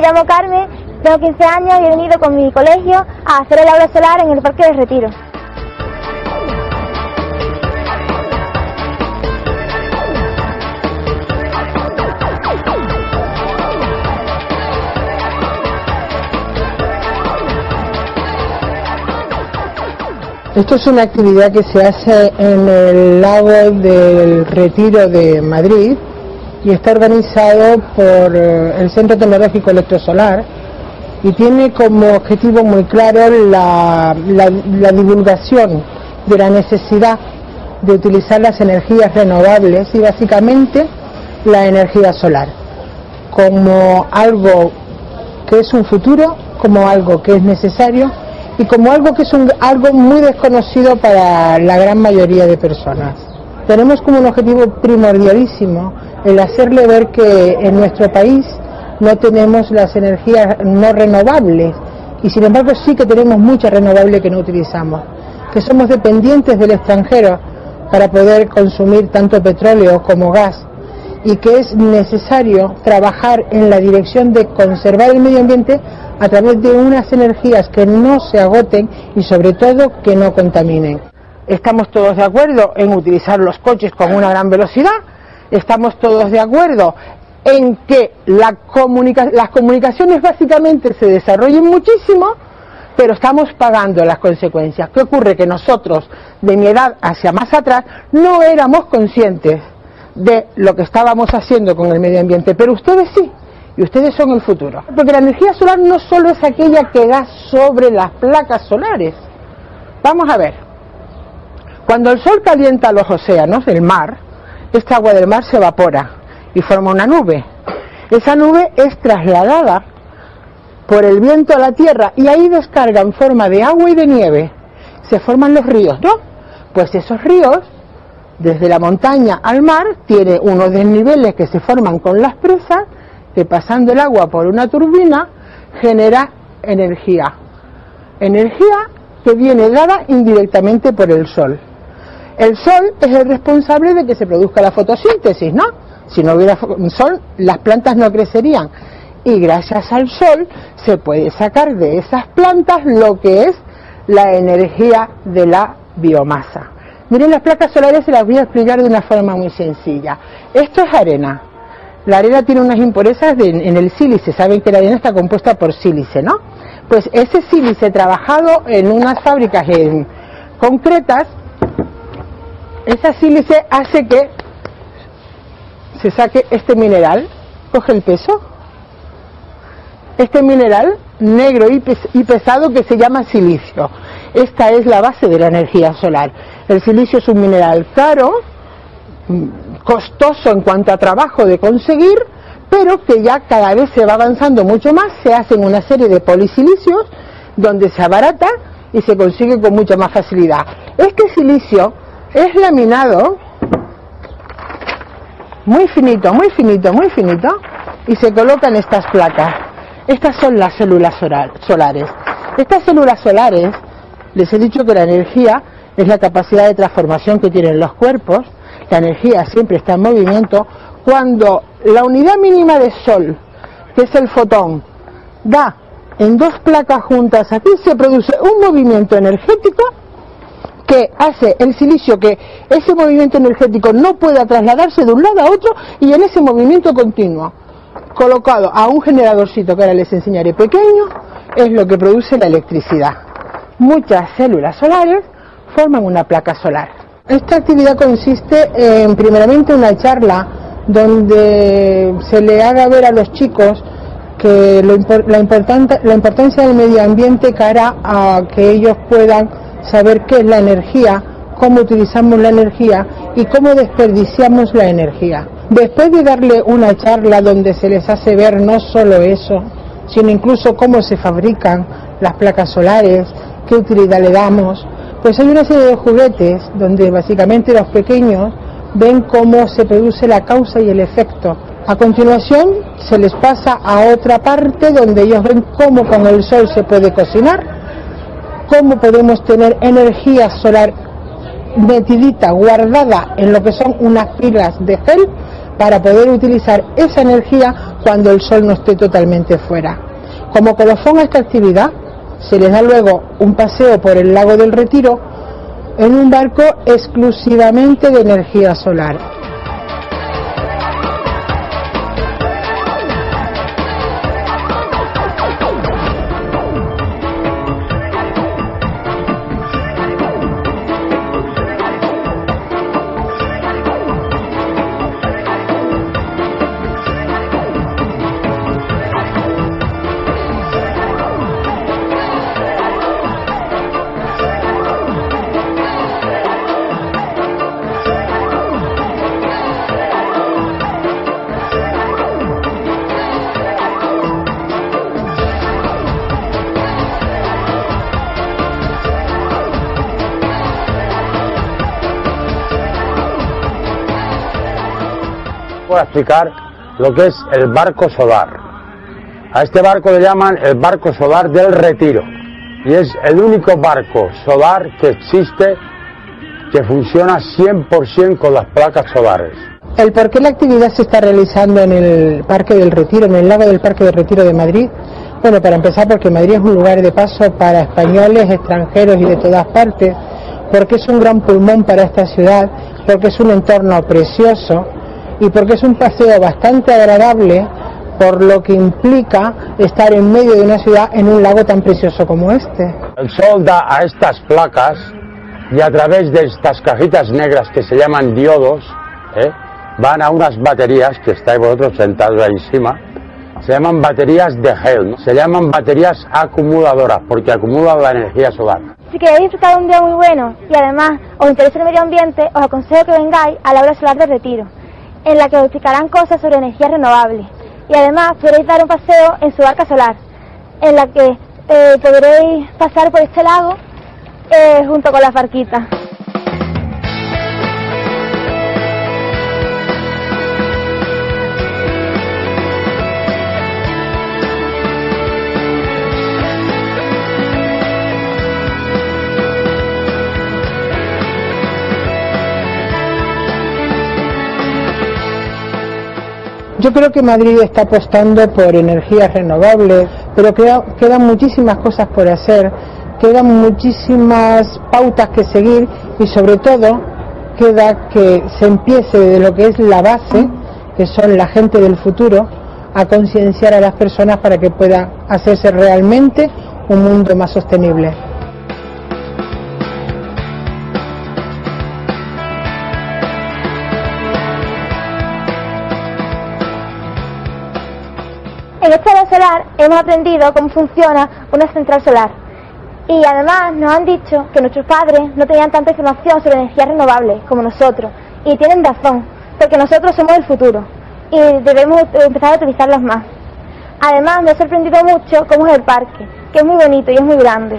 me llamo Carmen, tengo 15 años y he venido con mi colegio a hacer el aula solar en el Parque del Retiro. Esto es una actividad que se hace en el lago del Retiro de Madrid y está organizado por el Centro Tecnológico Electrosolar y tiene como objetivo muy claro la divulgación de la necesidad de utilizar las energías renovables y básicamente la energía solar como algo que es un futuro, como algo que es necesario y como algo que es algo muy desconocido para la gran mayoría de personas. Tenemos como un objetivo primordialísimo el hacerle ver que en nuestro país no tenemos las energías no renovables y sin embargo sí que tenemos muchas renovables que no utilizamos, que somos dependientes del extranjero para poder consumir tanto petróleo como gas y que es necesario trabajar en la dirección de conservar el medio ambiente a través de unas energías que no se agoten y sobre todo que no contaminen. Estamos todos de acuerdo en utilizar los coches con una gran velocidad, estamos todos de acuerdo en que las comunicaciones básicamente se desarrollen muchísimo, pero estamos pagando las consecuencias. ¿Qué ocurre? Que nosotros, de mi edad hacia más atrás, no éramos conscientes de lo que estábamos haciendo con el medio ambiente, pero ustedes sí, y ustedes son el futuro. Porque la energía solar no solo es aquella que da sobre las placas solares. Vamos a ver, cuando el sol calienta los océanos, el mar, esta agua del mar se evapora y forma una nube. Esa nube es trasladada por el viento a la tierra y ahí descarga en forma de agua y de nieve. Se forman los ríos, ¿no? Pues esos ríos, desde la montaña al mar, tiene unos desniveles que se forman con las presas, que pasando el agua por una turbina genera energía. Energía que viene dada indirectamente por el sol. El sol es el responsable de que se produzca la fotosíntesis, ¿no? Si no hubiera sol, las plantas no crecerían. Y gracias al sol se puede sacar de esas plantas lo que es la energía de la biomasa. Miren, las placas solares se las voy a explicar de una forma muy sencilla. Esto es arena. La arena tiene unas impurezas en el sílice. Saben que la arena está compuesta por sílice, ¿no? Pues ese sílice trabajado en unas fábricas concretas, esa sílice hace que se saque este mineral. Coge el peso. Este mineral negro y pesado que se llama silicio. Esta es la base de la energía solar. El silicio es un mineral caro, costoso en cuanto a trabajo de conseguir, pero que ya cada vez se va avanzando mucho más. Se hacen una serie de polisilicios donde se abarata y se consigue con mucha más facilidad. Este silicio es laminado muy finito, muy finito, muy finito y se coloca en estas placas. Estas son las células solares. Estas células solares, les he dicho que la energía es la capacidad de transformación que tienen los cuerpos. La energía siempre está en movimiento. Cuando la unidad mínima de sol, que es el fotón, da en dos placas juntas aquí, se produce un movimiento energético que hace el silicio que ese movimiento energético no pueda trasladarse de un lado a otro, y en ese movimiento continuo, colocado a un generadorcito que ahora les enseñaré pequeño, es lo que produce la electricidad. Muchas células solares forman una placa solar. Esta actividad consiste en, primeramente, una charla donde se le haga ver a los chicos que la importancia del medio ambiente cara a que ellos puedan saber qué es la energía, cómo utilizamos la energía y cómo desperdiciamos la energía. Después de darle una charla donde se les hace ver no solo eso, sino incluso cómo se fabrican las placas solares, qué utilidad le damos, pues hay una serie de juguetes donde básicamente los pequeños ven cómo se produce la causa y el efecto. A continuación se les pasa a otra parte donde ellos ven cómo con el sol se puede cocinar, cómo podemos tener energía solar metidita, guardada en lo que son unas pilas de gel, para poder utilizar esa energía cuando el sol no esté totalmente fuera. Como colofón a esta actividad, se les da luego un paseo por el lago del Retiro en un barco exclusivamente de energía solar. Voy a explicar lo que es el barco solar. A este barco le llaman el barco solar del Retiro y es el único barco solar que existe que funciona 100% con las placas solares. ¿El por qué la actividad se está realizando en el Parque del Retiro, en el lago del Parque del Retiro de Madrid? Bueno, para empezar, porque Madrid es un lugar de paso para españoles, extranjeros y de todas partes, porque es un gran pulmón para esta ciudad, porque es un entorno precioso y porque es un paseo bastante agradable por lo que implica estar en medio de una ciudad en un lago tan precioso como este. El sol da a estas placas y a través de estas cajitas negras que se llaman diodos, van a unas baterías que estáis vosotros sentados ahí encima. Se llaman baterías de gel, ¿no? Se llaman baterías acumuladoras porque acumulan la energía solar. Si queréis disfrutar de un día muy bueno y además os interesa el medio ambiente, os aconsejo que vengáis a la Aula Solar del Retiro, en la que os explicarán cosas sobre energías renovables y además podréis dar un paseo en su barca solar, en la que podréis pasar por este lago junto con las barquitas. Yo creo que Madrid está apostando por energías renovables, pero quedan muchísimas cosas por hacer, quedan muchísimas pautas que seguir y sobre todo queda que se empiece de lo que es la base, que son la gente del futuro, a concienciar a las personas para que pueda hacerse realmente un mundo más sostenible. En esta aula solar hemos aprendido cómo funciona una central solar y además nos han dicho que nuestros padres no tenían tanta información sobre energías renovables como nosotros y tienen razón, porque nosotros somos el futuro y debemos empezar a utilizarlas más. Además me ha sorprendido mucho cómo es el parque, que es muy bonito y es muy grande.